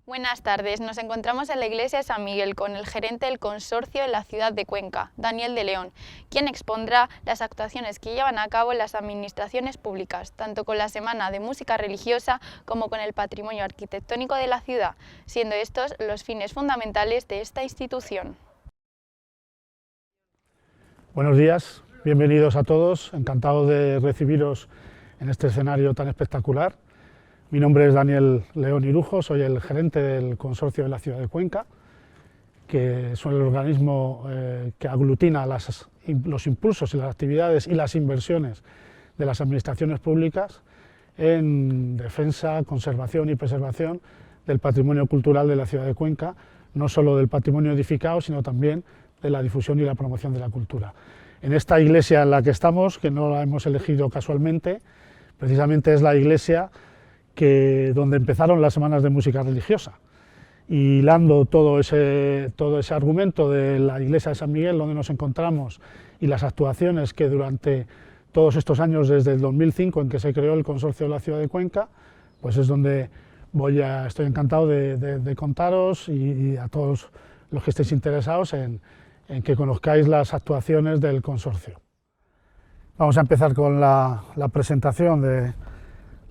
Buenas tardes, nos encontramos en la iglesia de San Miguel con el gerente del consorcio en la ciudad de Cuenca, Daniel de León, quien expondrá las actuaciones que llevan a cabo las administraciones públicas, tanto con la Semana de Música Religiosa como con el patrimonio arquitectónico de la ciudad, siendo estos los fines fundamentales de esta institución. Buenos días, bienvenidos a todos, encantado de recibiros en este escenario tan espectacular. Mi nombre es Daniel León Irujo, soy el gerente del consorcio de la ciudad de Cuenca, que es el organismo que aglutina los impulsos y las actividades y las inversiones de las administraciones públicas en defensa, conservación y preservación del patrimonio cultural de la ciudad de Cuenca, no solo del patrimonio edificado, sino también de la difusión y la promoción de la cultura. En esta iglesia en la que estamos, que no la hemos elegido casualmente, precisamente es la iglesia donde empezaron las semanas de música religiosa, y hilando todo ese argumento de la iglesia de San Miguel, donde nos encontramos, y las actuaciones que durante todos estos años, desde el 2005 en que se creó el consorcio de la ciudad de Cuenca, pues es donde estoy encantado de contaros y a todos los que estéis interesados en que conozcáis las actuaciones del consorcio. Vamos a empezar con la presentación de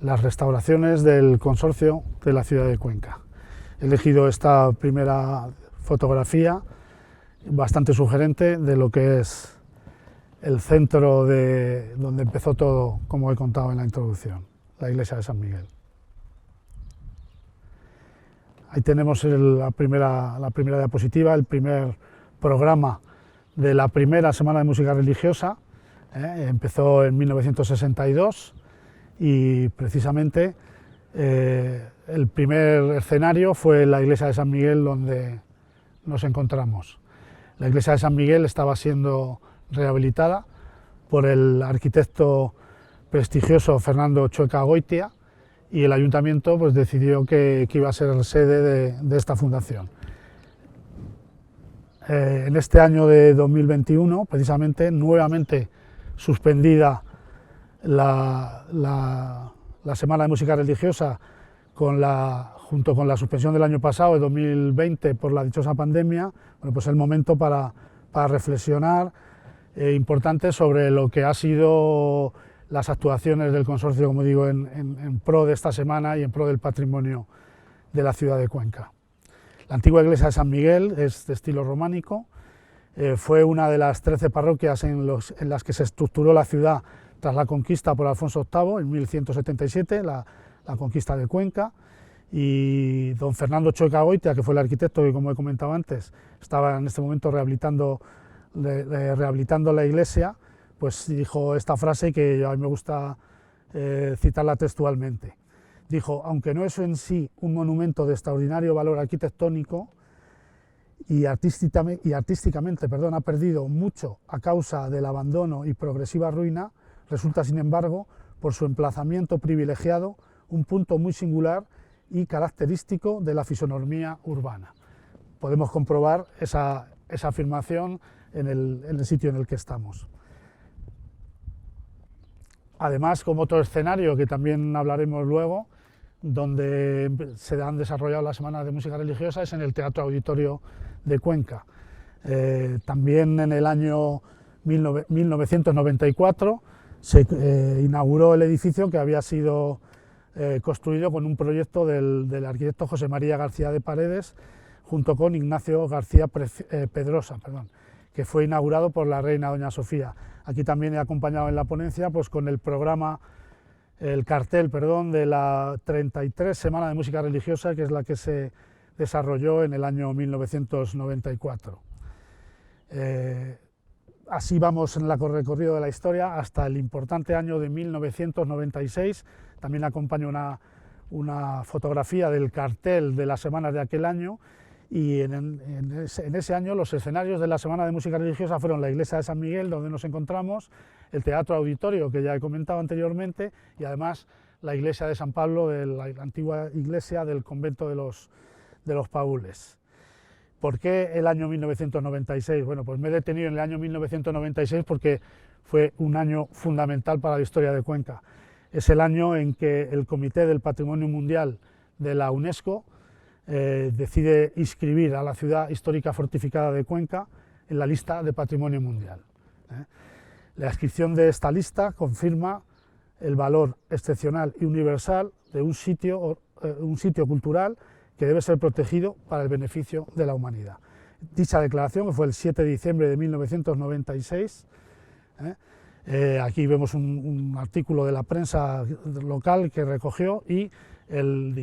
las restauraciones del consorcio de la ciudad de Cuenca. He elegido esta primera fotografía bastante sugerente de lo que es el centro de donde empezó todo, como he contado en la introducción, la iglesia de San Miguel. Ahí tenemos la primera diapositiva, el primer programa de la primera Semana de Música Religiosa. Empezó en 1962 y precisamente el primer escenario fue la iglesia de San Miguel, donde nos encontramos. La iglesia de San Miguel estaba siendo rehabilitada por el arquitecto prestigioso Fernando Chueca Goitia, y el ayuntamiento pues decidió que iba a ser sede de esta fundación. En este año de 2021, precisamente, nuevamente suspendida la Semana de Música Religiosa junto con la suspensión del año pasado, de 2020, por la dichosa pandemia, bueno, pues es el momento para reflexionar importante sobre lo que ha sido las actuaciones del consorcio, como digo, en pro de esta semana y en pro del patrimonio de la ciudad de Cuenca. La antigua iglesia de San Miguel es de estilo románico, fue una de las 13 parroquias en las que se estructuró la ciudad tras la conquista por Alfonso VIII en 1177, la conquista de Cuenca, y don Fernando Chueca Goitia, que fue el arquitecto que, como he comentado antes, estaba en este momento rehabilitando la iglesia, pues dijo esta frase que a mí me gusta citarla textualmente. Dijo: aunque no es en sí un monumento de extraordinario valor arquitectónico y artísticamente, ha perdido mucho a causa del abandono y progresiva ruina, resulta, sin embargo, por su emplazamiento privilegiado, un punto muy singular y característico de la fisonomía urbana. Podemos comprobar esa afirmación en el sitio en el que estamos. Además, como otro escenario que también hablaremos luego, donde se han desarrollado las semanas de música religiosa, es en el Teatro Auditorio de Cuenca. También en el año 1994 se inauguró el edificio, que había sido construido con un proyecto del arquitecto José María García de Paredes, junto con Ignacio García Pedrosa, que fue inaugurado por la reina doña Sofía. Aquí también he acompañado en la ponencia pues con el cartel de la 33 Semana de Música Religiosa, que es la que se desarrolló en el año 1994. Así vamos en el recorrido de la historia hasta el importante año de 1996. También acompaño una fotografía del cartel de las semanas de aquel año, y en ese año los escenarios de la Semana de Música Religiosa fueron la iglesia de San Miguel, donde nos encontramos, el Teatro Auditorio, que ya he comentado anteriormente, y además la iglesia de San Pablo, de la antigua iglesia del convento de los Paules. ¿Por qué el año 1996? Bueno, pues me he detenido en el año 1996 porque fue un año fundamental para la historia de Cuenca. Es el año en que el Comité del Patrimonio Mundial de la UNESCO decide inscribir a la ciudad histórica fortificada de Cuenca en la lista de Patrimonio Mundial. La inscripción de esta lista confirma el valor excepcional y universal de un sitio cultural que debe ser protegido para el beneficio de la humanidad. Dicha declaración, que fue el 7 de diciembre de 1996, aquí vemos un artículo de la prensa local que recogió y el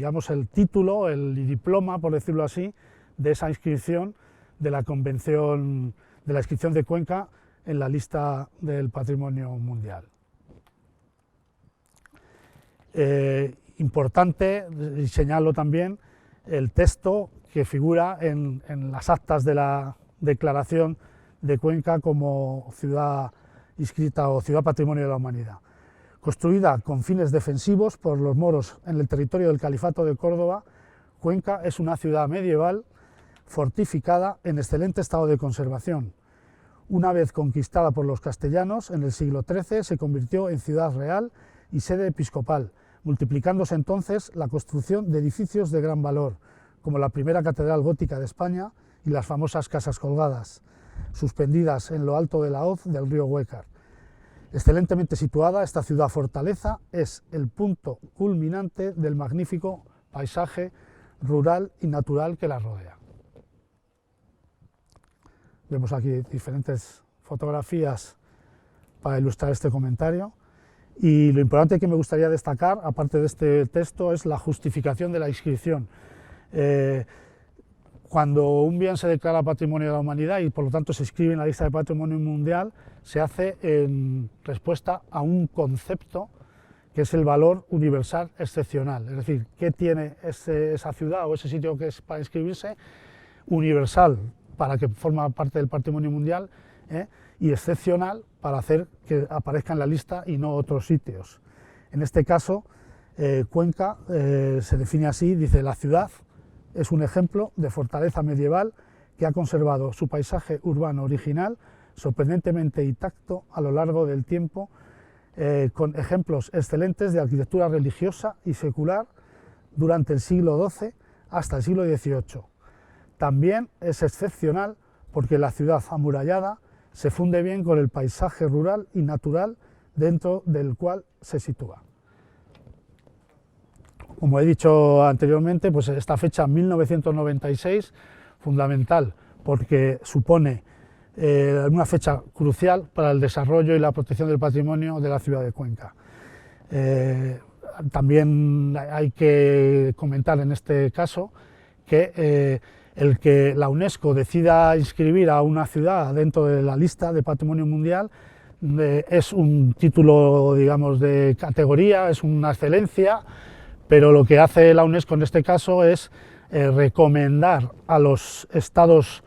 título, el diploma, por decirlo así, de esa inscripción de la Convención de la inscripción de Cuenca en la lista del Patrimonio Mundial. Importante, y señalo también, el texto que figura en las actas de la declaración de Cuenca como ciudad inscrita o ciudad patrimonio de la humanidad. Construida con fines defensivos por los moros en el territorio del Califato de Córdoba, Cuenca es una ciudad medieval fortificada en excelente estado de conservación. Una vez conquistada por los castellanos, en el siglo XIII se convirtió en ciudad real y sede episcopal, multiplicándose entonces la construcción de edificios de gran valor, como la primera catedral gótica de España y las famosas casas colgadas, suspendidas en lo alto de la hoz del río Huécar. Excelentemente situada, esta ciudad fortaleza es el punto culminante del magnífico paisaje rural y natural que la rodea. Vemos aquí diferentes fotografías para ilustrar este comentario. Y lo importante que me gustaría destacar, aparte de este texto, es la justificación de la inscripción. Cuando un bien se declara Patrimonio de la Humanidad y por lo tanto se inscribe en la lista de Patrimonio Mundial, se hace en respuesta a un concepto que es el valor universal excepcional. Es decir, ¿qué tiene esa ciudad o ese sitio que es para inscribirse? Universal, para que forma parte del Patrimonio Mundial, y excepcional para hacer que aparezca en la lista y no otros sitios. En este caso, Cuenca se define así, dice: la ciudad es un ejemplo de fortaleza medieval que ha conservado su paisaje urbano original sorprendentemente intacto a lo largo del tiempo, con ejemplos excelentes de arquitectura religiosa y secular durante el siglo XII hasta el siglo XVIII. También es excepcional porque la ciudad amurallada se funde bien con el paisaje rural y natural dentro del cual se sitúa. Como he dicho anteriormente, pues esta fecha 1996, fundamental porque supone una fecha crucial para el desarrollo y la protección del patrimonio de la ciudad de Cuenca. También hay que comentar en este caso que el que la UNESCO decida inscribir a una ciudad dentro de la lista de Patrimonio Mundial es un título, digamos, de categoría, es una excelencia, pero lo que hace la UNESCO en este caso es recomendar a los Estados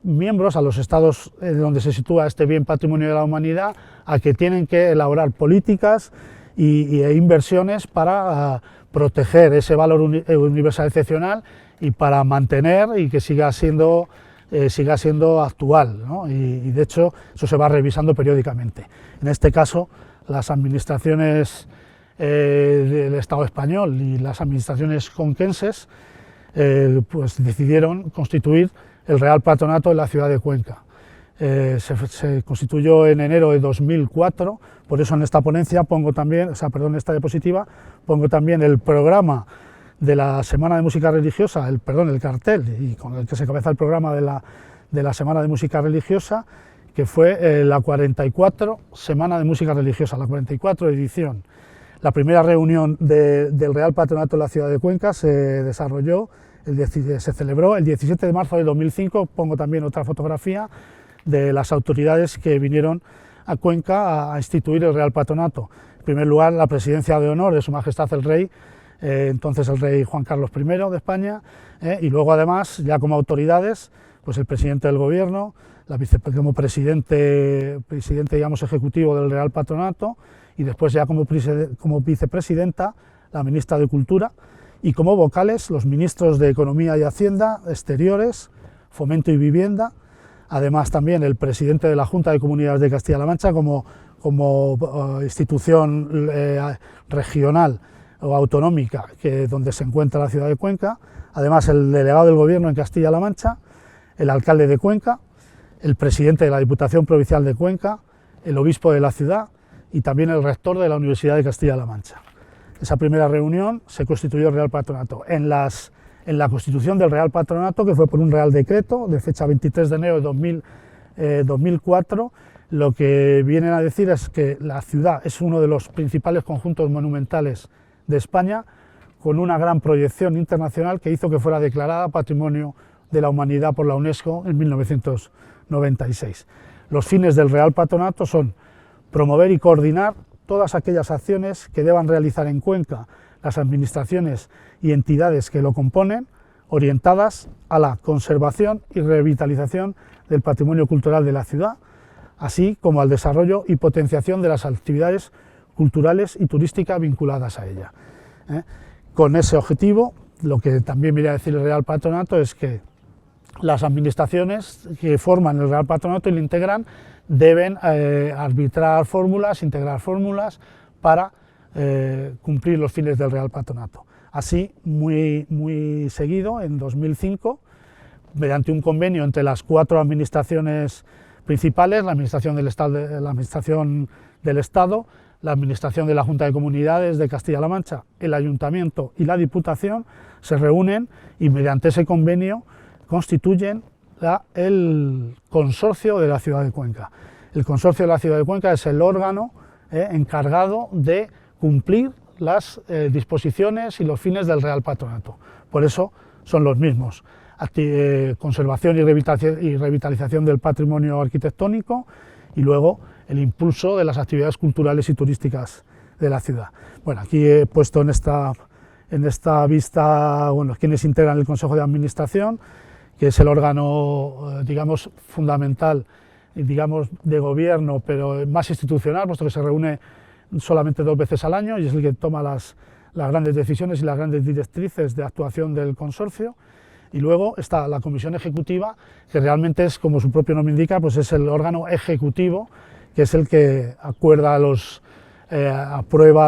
miembros, a los estados donde se sitúa este bien patrimonio de la humanidad, a que tienen que elaborar políticas e inversiones para proteger ese valor universal excepcional y para mantener y que siga siendo actual, ¿no? Y de hecho eso se va revisando periódicamente. En este caso, las administraciones del Estado español y las administraciones conquenses pues decidieron constituir el Real Patronato de la ciudad de Cuenca. Se constituyó en enero de 2004, por eso en esta ponencia pongo también, en esta diapositiva, pongo también el programa de la Semana de Música Religiosa, el cartel, y con el que se cabeza el programa de la Semana de Música Religiosa, que fue la 44 Semana de Música Religiosa, la 44 edición. La primera reunión del Real Patronato de la ciudad de Cuenca se celebró el 17 de marzo de 2005, pongo también otra fotografía de las autoridades que vinieron a Cuenca a instituir el Real Patronato. En primer lugar, la presidencia de honor de Su Majestad el Rey, entonces el Rey Juan Carlos I de España, y luego además, ya como autoridades, pues el presidente del Gobierno, como presidente digamos, ejecutivo del Real Patronato, y después ya como vicepresidenta, la ministra de Cultura, y como vocales, los ministros de Economía y Hacienda, Exteriores, Fomento y Vivienda, además también el presidente de la Junta de Comunidades de Castilla-La Mancha como institución regional o autonómica donde se encuentra la ciudad de Cuenca, además el delegado del Gobierno en Castilla-La Mancha, el alcalde de Cuenca, el presidente de la Diputación Provincial de Cuenca, el obispo de la ciudad y también el rector de la Universidad de Castilla-La Mancha. Esa primera reunión se constituyó el Real Patronato. En la constitución del Real Patronato, que fue por un Real Decreto de fecha 23 de enero de 2004, lo que vienen a decir es que la ciudad es uno de los principales conjuntos monumentales de España, con una gran proyección internacional que hizo que fuera declarada Patrimonio de la Humanidad por la UNESCO en 1996. Los fines del Real Patronato son promover y coordinar todas aquellas acciones que deban realizar en Cuenca las administraciones y entidades que lo componen, orientadas a la conservación y revitalización del patrimonio cultural de la ciudad, así como al desarrollo y potenciación de las actividades culturales y turísticas vinculadas a ella. Con ese objetivo, lo que también viene a decir el Real Patronato es que las administraciones que forman el Real Patronato y lo integran deben arbitrar fórmulas, integrar fórmulas para cumplir los fines del Real Patronato. Así, muy seguido, en 2005, mediante un convenio entre las 4 administraciones principales, la Administración del Estado, la Administración de la Junta de Comunidades de Castilla-La Mancha, el Ayuntamiento y la Diputación, se reúnen y mediante ese convenio constituyen el Consorcio de la Ciudad de Cuenca. El Consorcio de la Ciudad de Cuenca es el órgano encargado de cumplir las disposiciones y los fines del Real Patronato. Por eso son los mismos: conservación y revitalización del patrimonio arquitectónico y luego el impulso de las actividades culturales y turísticas de la ciudad. Bueno, aquí he puesto en esta vista, bueno, quienes integran el Consejo de Administración, que es el órgano, digamos, fundamental, digamos, de gobierno, pero más institucional, puesto que se reúne solamente 2 veces al año y es el que toma las grandes decisiones y las grandes directrices de actuación del consorcio. Y luego está la Comisión Ejecutiva, que realmente es, como su propio nombre indica, pues es el órgano ejecutivo, que es el que aprueba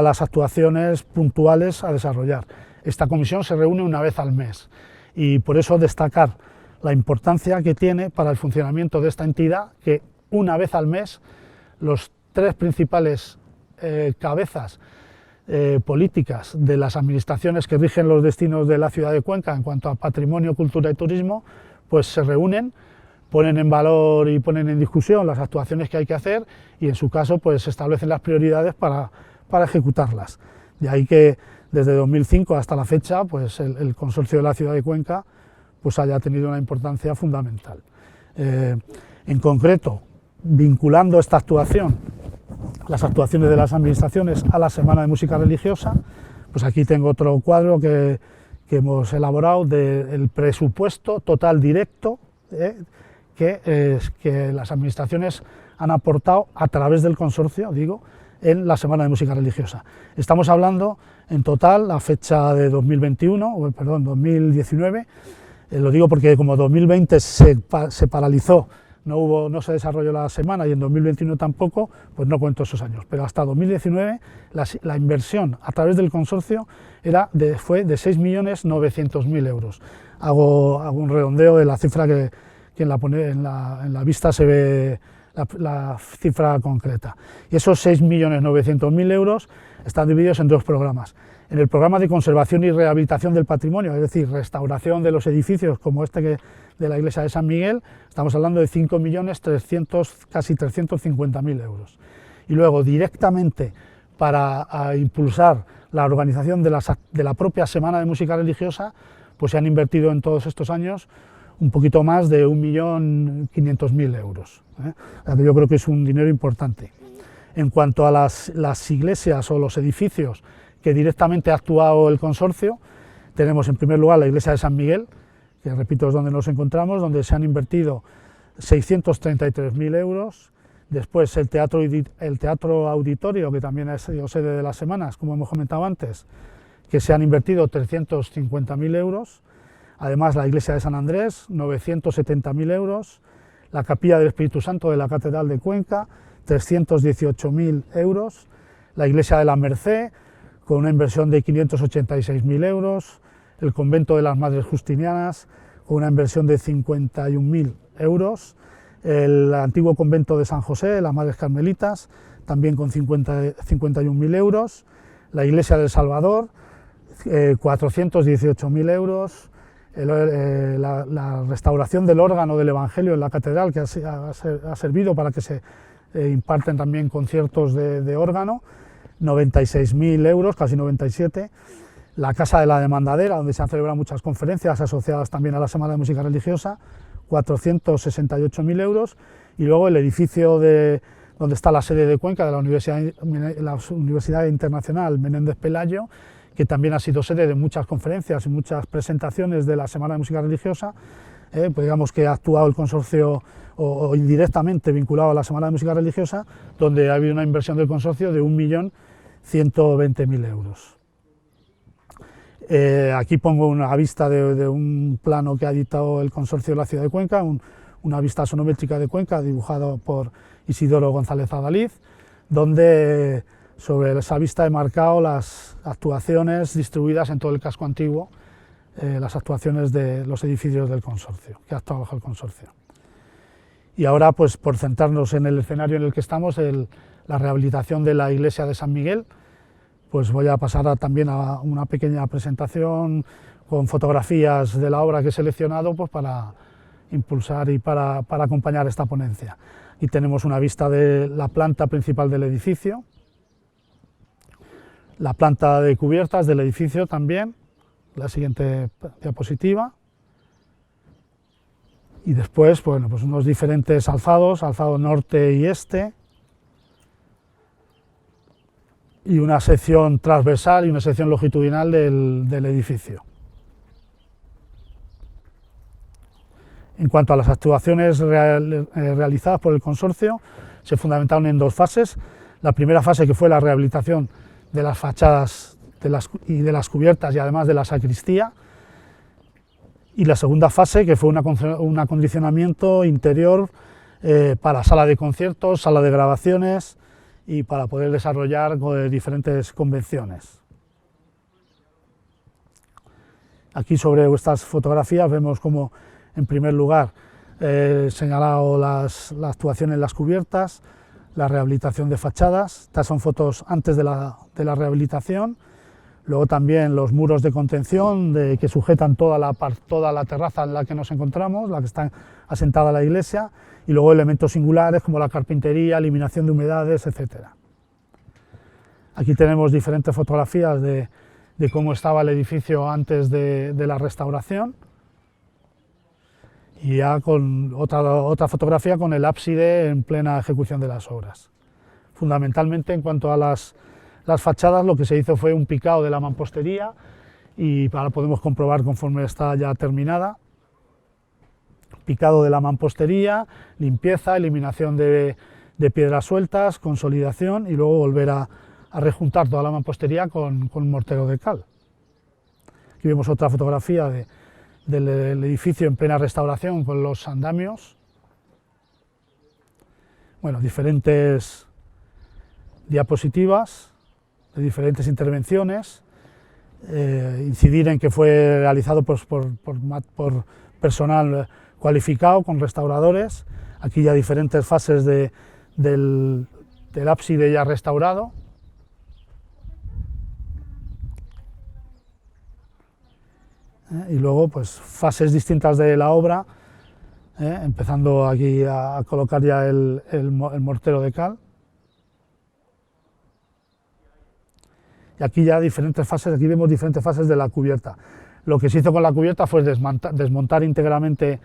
las actuaciones puntuales a desarrollar. Esta comisión se reúne una vez al mes y por eso destacar la importancia que tiene para el funcionamiento de esta entidad que una vez al mes los 3 principales cabezas políticas de las administraciones que rigen los destinos de la ciudad de Cuenca en cuanto a patrimonio, cultura y turismo, pues se reúnen, ponen en valor y ponen en discusión las actuaciones que hay que hacer y en su caso pues establecen las prioridades para ejecutarlas. De ahí que desde 2005 hasta la fecha pues el Consorcio de la Ciudad de Cuenca pues haya tenido una importancia fundamental. En concreto, vinculando esta actuación, las actuaciones de las administraciones a la Semana de Música Religiosa, pues aquí tengo otro cuadro que hemos elaborado del presupuesto total directo que las administraciones han aportado a través del consorcio, digo, en la Semana de Música Religiosa. Estamos hablando en total, a fecha de 2019, lo digo porque como 2020 se paralizó, no se desarrolló la semana y en 2021 tampoco, pues no cuento esos años, pero hasta 2019 la inversión a través del consorcio fue de 6.900.000 euros. Hago un redondeo de la cifra que en la vista se ve la cifra concreta. Y esos 6.900.000 euros están divididos en 2 programas. En el programa de conservación y rehabilitación del patrimonio, es decir, restauración de los edificios como de la iglesia de San Miguel, estamos hablando de 5.300.000, casi 350.000 euros. Y luego directamente para impulsar la organización de la propia Semana de Música Religiosa, pues se han invertido en todos estos años un poquito más de 1.500.000 euros. Yo creo que es un dinero importante. En cuanto a las iglesias o los edificios que directamente ha actuado el consorcio, tenemos en primer lugar la iglesia de San Miguel, que repito es donde nos encontramos, donde se han invertido 633.000 euros, después el teatro auditorio, que también ha sido sede de las semanas, como hemos comentado antes, que se han invertido 350.000 euros, además la iglesia de San Andrés, 970.000 euros, la capilla del Espíritu Santo de la Catedral de Cuenca, 318.000 euros, la iglesia de la Merced, con una inversión de 586.000 euros, el convento de las Madres Justinianas, con una inversión de 51.000 euros, el antiguo convento de San José, las Madres Carmelitas, también con 51.000 euros, la iglesia del Salvador, 418.000 euros, la restauración del órgano del Evangelio en la catedral, que ha servido para que se imparten también conciertos de órgano, 96.000 euros, casi 97. La Casa de la Demandadera, donde se han celebrado muchas conferencias asociadas también a la Semana de Música Religiosa, 468.000 euros. Y luego el edificio donde está la sede de Cuenca de la Universidad Internacional Menéndez Pelayo, que también ha sido sede de muchas conferencias y muchas presentaciones de la Semana de Música Religiosa. Pues digamos que ha actuado el consorcio o indirectamente vinculado a la Semana de Música Religiosa, donde ha habido una inversión del consorcio de 1.120.000 euros. Aquí pongo una vista de un plano que ha editado el consorcio de la ciudad de Cuenca, una vista sonométrica de Cuenca dibujado por Isidoro González Adalid, donde sobre esa vista he marcado las actuaciones distribuidas en todo el casco antiguo, las actuaciones de los edificios del consorcio, que ha actuado bajo el consorcio. Y ahora, pues por centrarnos en el escenario en el que estamos, la rehabilitación de la iglesia de San Miguel, pues voy a pasar también a una pequeña presentación con fotografías de la obra que he seleccionado, pues para impulsar y para acompañar esta ponencia. Aquí tenemos una vista de la planta principal del edificio, la planta de cubiertas del edificio también, la siguiente diapositiva, y después, bueno, pues unos diferentes alzados, alzado norte y este, y una sección transversal y una sección longitudinal del edificio. En cuanto a las actuaciones realizadas por el consorcio, se fundamentaron en dos fases. La primera fase, que fue la rehabilitación de las fachadas y de las cubiertas y además de la sacristía, y la segunda fase, que fue un acondicionamiento interior para sala de conciertos, sala de grabaciones y para poder desarrollar diferentes convenciones. Aquí sobre estas fotografías vemos como, en primer lugar, señalado la actuación en las cubiertas, la rehabilitación de fachadas. Estas son fotos antes de la rehabilitación. Luego también los muros de contención que sujetan toda la terraza en la que nos encontramos, la que está asentada la iglesia, y luego elementos singulares como la carpintería, eliminación de humedades, etc. Aquí tenemos diferentes fotografías de cómo estaba el edificio antes de la restauración, y ya con otra fotografía con el ábside en plena ejecución de las obras. Fundamentalmente, en cuanto a las fachadas, lo que se hizo fue un picado de la mampostería, y ahora podemos comprobar conforme está ya terminada. Picado de la mampostería, limpieza, eliminación de piedras sueltas, consolidación, y luego volver a rejuntar toda la mampostería con mortero de cal. Aquí vemos otra fotografía del edificio en plena restauración con los andamios. Bueno, diferentes diapositivas de diferentes intervenciones, incidir en que fue realizado pues, por personal cualificado, con restauradores. Aquí ya diferentes fases del ábside ya restaurado. Y luego pues fases distintas de la obra, empezando aquí a colocar ya el mortero de cal. Y aquí ya diferentes fases, aquí vemos diferentes fases de la cubierta. Lo que se hizo con la cubierta fue desmontar íntegramente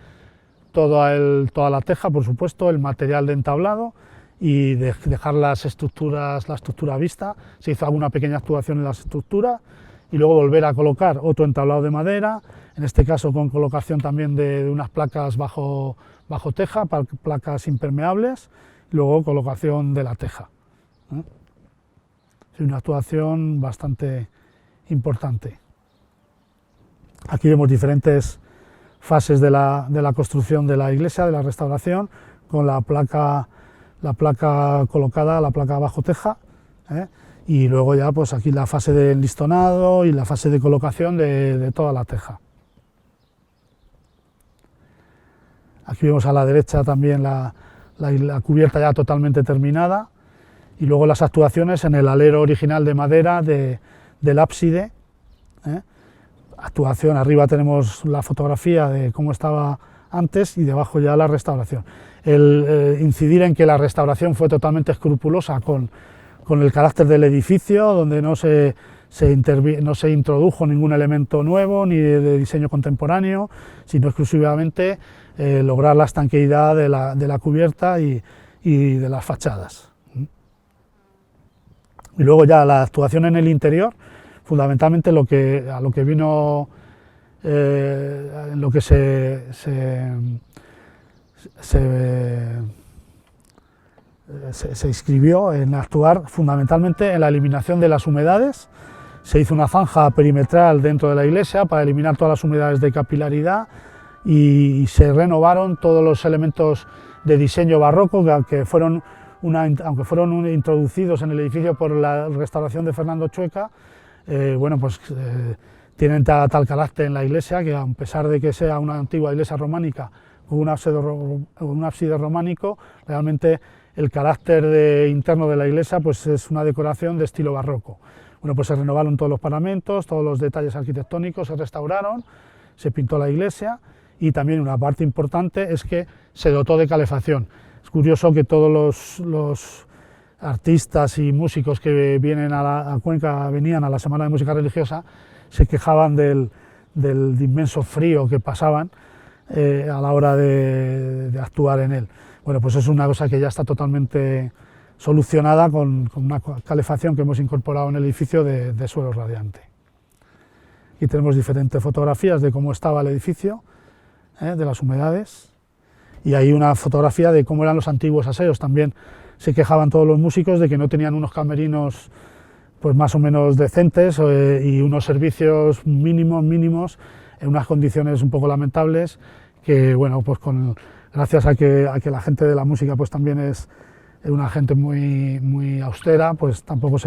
toda la teja, por supuesto, el material de entablado, y dejar la estructura vista. Se hizo alguna pequeña actuación en la estructura, y luego volver a colocar otro entablado de madera, en este caso con colocación también de unas placas bajo teja, placas impermeables, y luego colocación de la teja. Es una actuación bastante importante. Aquí vemos diferentes fases de la construcción de la iglesia, de la restauración, con la placa colocada, la placa bajo teja, y luego ya pues aquí la fase de enlistonado y la fase de colocación de toda la teja. Aquí vemos a la derecha también la cubierta ya totalmente terminada, y luego las actuaciones en el alero original de madera del ábside. Actuación, arriba tenemos la fotografía de cómo estaba antes y debajo ya la restauración. Incidir en que la restauración fue totalmente escrupulosa con el carácter del edificio, donde no se introdujo ningún elemento nuevo ni de diseño contemporáneo, sino exclusivamente lograr la estanqueidad de la cubierta y de las fachadas. Y luego ya la actuación en el interior, fundamentalmente lo que vino, en lo que se inscribió en actuar fundamentalmente en la eliminación de las humedades. Se hizo una zanja perimetral dentro de la iglesia para eliminar todas las humedades de capilaridad, y se renovaron todos los elementos de diseño barroco que aunque fueron introducidos en el edificio por la restauración de Fernando Chueca, tienen tal carácter en la iglesia que, a pesar de que sea una antigua iglesia románica con un ábside románico, realmente el carácter interno de la iglesia pues es una decoración de estilo barroco. Bueno, pues se renovaron todos los paramentos, todos los detalles arquitectónicos se restauraron, se pintó la iglesia, y también una parte importante es que se dotó de calefacción. Es curioso que todos los artistas y músicos que vienen a Cuenca, venían a la Semana de Música Religiosa, se quejaban del inmenso frío que pasaban a la hora de actuar en él. Bueno, pues es una cosa que ya está totalmente solucionada con una calefacción que hemos incorporado en el edificio de suelo radiante. Aquí tenemos diferentes fotografías de cómo estaba el edificio, de las humedades, y hay una fotografía de cómo eran los antiguos aseos. También se quejaban todos los músicos de que no tenían unos camerinos pues más o menos decentes y unos servicios mínimos en unas condiciones un poco lamentables, que bueno, pues gracias a que la gente de la música pues también es una gente muy austera, pues tampoco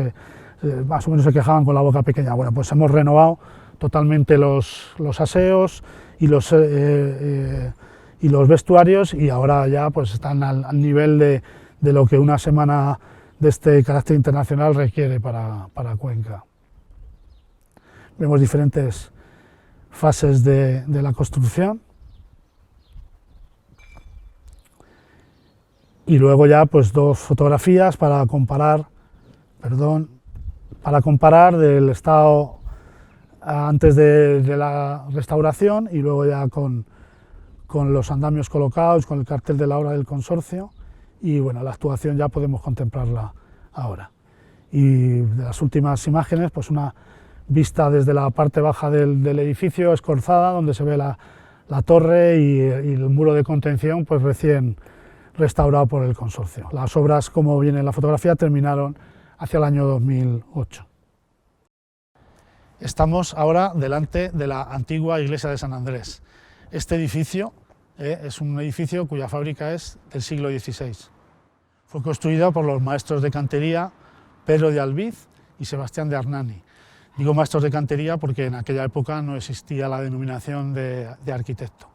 más o menos se quejaban con la boca pequeña. Bueno, pues hemos renovado totalmente los aseos y los vestuarios, y ahora ya pues están al nivel de lo que una semana de este carácter internacional requiere para Cuenca. Vemos diferentes fases de la construcción, y luego ya pues dos fotografías para comparar del estado antes de la restauración y luego ya con los andamios colocados, con el cartel de la obra del consorcio, y bueno, la actuación ya podemos contemplarla ahora. Y de las últimas imágenes, pues una vista desde la parte baja del edificio escorzada, donde se ve la torre y el muro de contención pues recién restaurado por el consorcio. Las obras, como viene en la fotografía, terminaron hacia el año 2008. Estamos ahora delante de la antigua iglesia de San Andrés. Este edificio es un edificio cuya fábrica es del siglo XVI. Fue construido por los maestros de cantería Pedro de Albiz y Sebastián de Arnani. Digo maestros de cantería porque en aquella época no existía la denominación de arquitecto.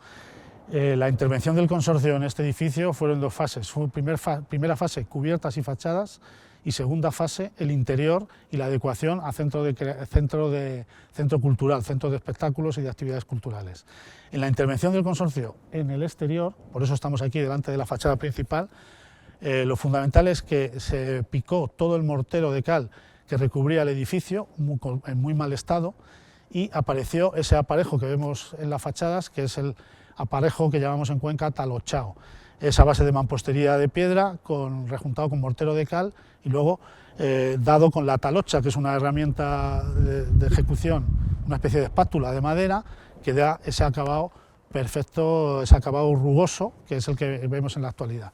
La intervención del consorcio en este edificio fueron dos fases. Primera fase, cubiertas y fachadas, y segunda fase, el interior y la adecuación a centro cultural, centro de espectáculos y de actividades culturales. En la intervención del consorcio en el exterior, por eso estamos aquí delante de la fachada principal, lo fundamental es que se picó todo el mortero de cal que recubría el edificio en muy mal estado, y apareció ese aparejo que vemos en las fachadas, que es el aparejo que llamamos en Cuenca talochao. Esa base de mampostería de piedra rejuntado con mortero de cal y luego dado con la talocha, que es una herramienta de ejecución, una especie de espátula de madera que da ese acabado perfecto, ese acabado rugoso, que es el que vemos en la actualidad.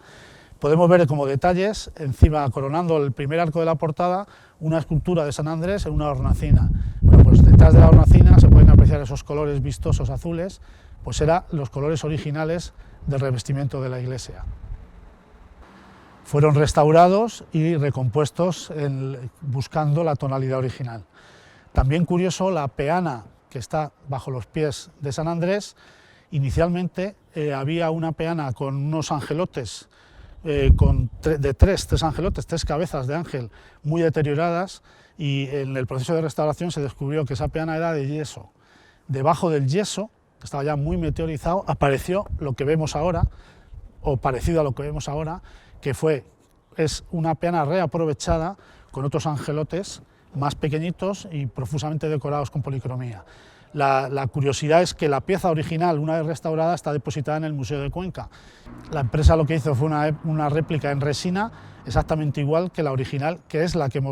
Podemos ver como detalles, encima, coronando el primer arco de la portada, una escultura de San Andrés en una hornacina. Bueno, pues detrás de la hornacina se pueden apreciar esos colores vistosos azules, pues eran los colores originales del revestimiento de la iglesia. fueron restaurados y recompuestos buscando la tonalidad original. También curioso, la peana que está bajo los pies de San Andrés, inicialmente había una peana con unos angelotes, tres angelotes, tres cabezas de ángel muy deterioradas, y en el proceso de restauración se descubrió que esa peana era de yeso. Debajo del yeso, que estaba ya muy meteorizado, apareció lo que vemos ahora, o parecido a lo que vemos ahora, que es una peana reaprovechada con otros angelotes más pequeñitos y profusamente decorados con policromía. La curiosidad es que la pieza original, una vez restaurada, está depositada en el Museo de Cuenca. La empresa lo que hizo fue una réplica en resina exactamente igual que la original, que es la que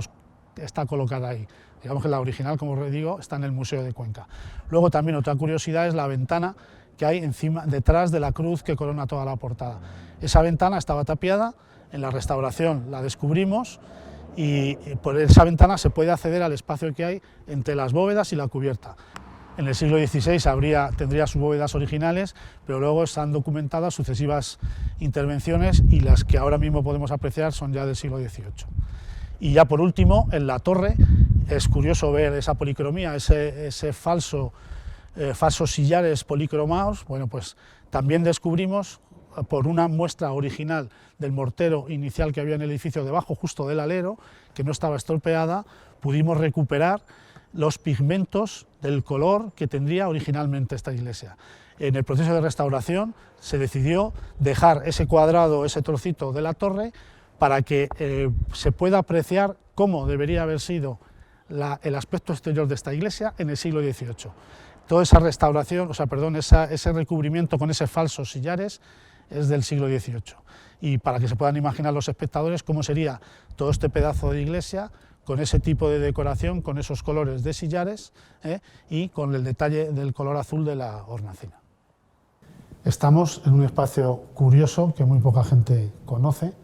está colocada ahí. Digamos que la original, como os digo, está en el Museo de Cuenca. Luego también otra curiosidad es la ventana que hay detrás de la cruz que corona toda la portada. Esa ventana estaba tapiada, en la restauración la descubrimos, y por esa ventana se puede acceder al espacio que hay entre las bóvedas y la cubierta. En el siglo XVI tendría sus bóvedas originales, pero luego están documentadas sucesivas intervenciones, y las que ahora mismo podemos apreciar son ya del siglo XVIII. Y ya por último, en la torre es curioso ver esa policromía, ese falsos sillares policromados. Bueno, pues también descubrimos, por una muestra original del mortero inicial que había en el edificio debajo, justo del alero, que no estaba estropeada, pudimos recuperar los pigmentos del color que tendría originalmente esta iglesia. En el proceso de restauración se decidió dejar ese cuadrado, ese trocito de la torre, para que se pueda apreciar cómo debería haber sido el aspecto exterior de esta iglesia en el siglo XVIII. Toda esa restauración, ese recubrimiento con esos falsos sillares es del siglo XVIII. Y para que se puedan imaginar los espectadores cómo sería todo este pedazo de iglesia, con ese tipo de decoración, con esos colores de sillares y con el detalle del color azul de la hornacina. Estamos en un espacio curioso que muy poca gente conoce,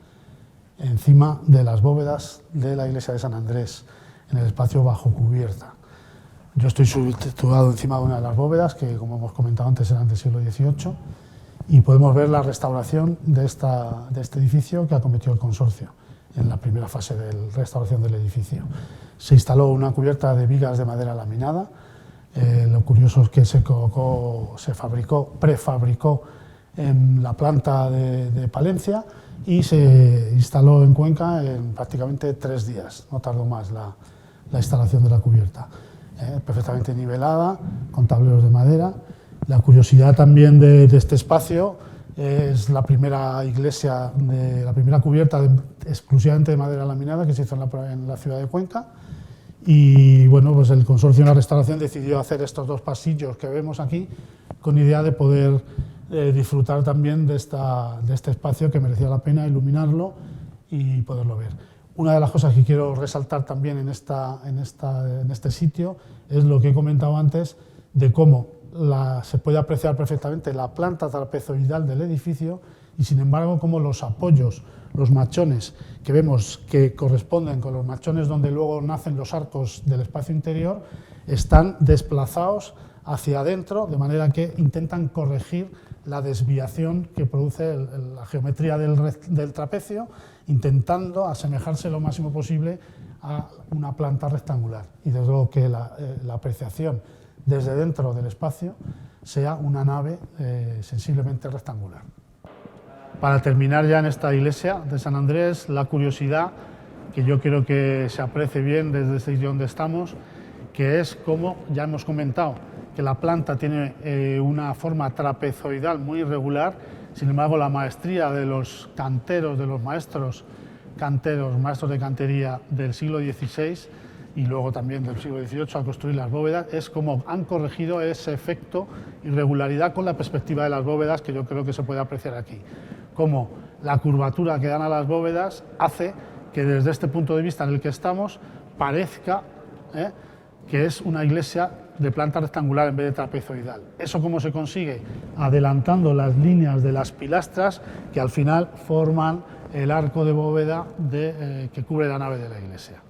encima de las bóvedas de la iglesia de San Andrés, en el espacio bajo cubierta. Yo estoy situado encima de una de las bóvedas, que como hemos comentado antes eran del siglo XVIII, y podemos ver la restauración de este edificio que acometió el consorcio en la primera fase de restauración del edificio. Se instaló una cubierta de vigas de madera laminada. Lo curioso es que se prefabricó en la planta de Palencia, y se instaló en Cuenca en prácticamente 3 días, no tardó más la instalación de la cubierta. Perfectamente nivelada, con tableros de madera. La curiosidad también de este espacio es la primera iglesia, la primera cubierta exclusivamente de madera laminada que se hizo en la ciudad de Cuenca. Y bueno, pues el consorcio en la restauración decidió hacer estos 2 pasillos que vemos aquí, con idea de poder disfrutar también de este espacio, que merecía la pena iluminarlo y poderlo ver. Una de las cosas que quiero resaltar también en este sitio es lo que he comentado antes, de cómo se puede apreciar perfectamente la planta trapezoidal del edificio, y sin embargo cómo los apoyos, los machones que vemos que corresponden con los machones donde luego nacen los arcos del espacio interior, están desplazados hacia adentro, de manera que intentan corregir la desviación que produce la geometría del trapecio, intentando asemejarse lo máximo posible a una planta rectangular, y desde luego que la apreciación desde dentro del espacio sea una nave sensiblemente rectangular. Para terminar ya en esta iglesia de San Andrés, la curiosidad que yo quiero que se aprecie bien desde este sitio donde estamos, que es como ya hemos comentado, que la planta tiene una forma trapezoidal muy irregular. Sin embargo, la maestría de los canteros, de los maestros de cantería del siglo XVI y luego también del siglo XVIII al construir las bóvedas, es como han corregido ese efecto irregularidad con la perspectiva de las bóvedas, que yo creo que se puede apreciar aquí. Como la curvatura que dan a las bóvedas hace que desde este punto de vista en el que estamos parezca que es una iglesia de planta rectangular en vez de trapezoidal. ¿Eso cómo se consigue? Adelantando las líneas de las pilastras que al final forman el arco de bóveda que cubre la nave de la iglesia.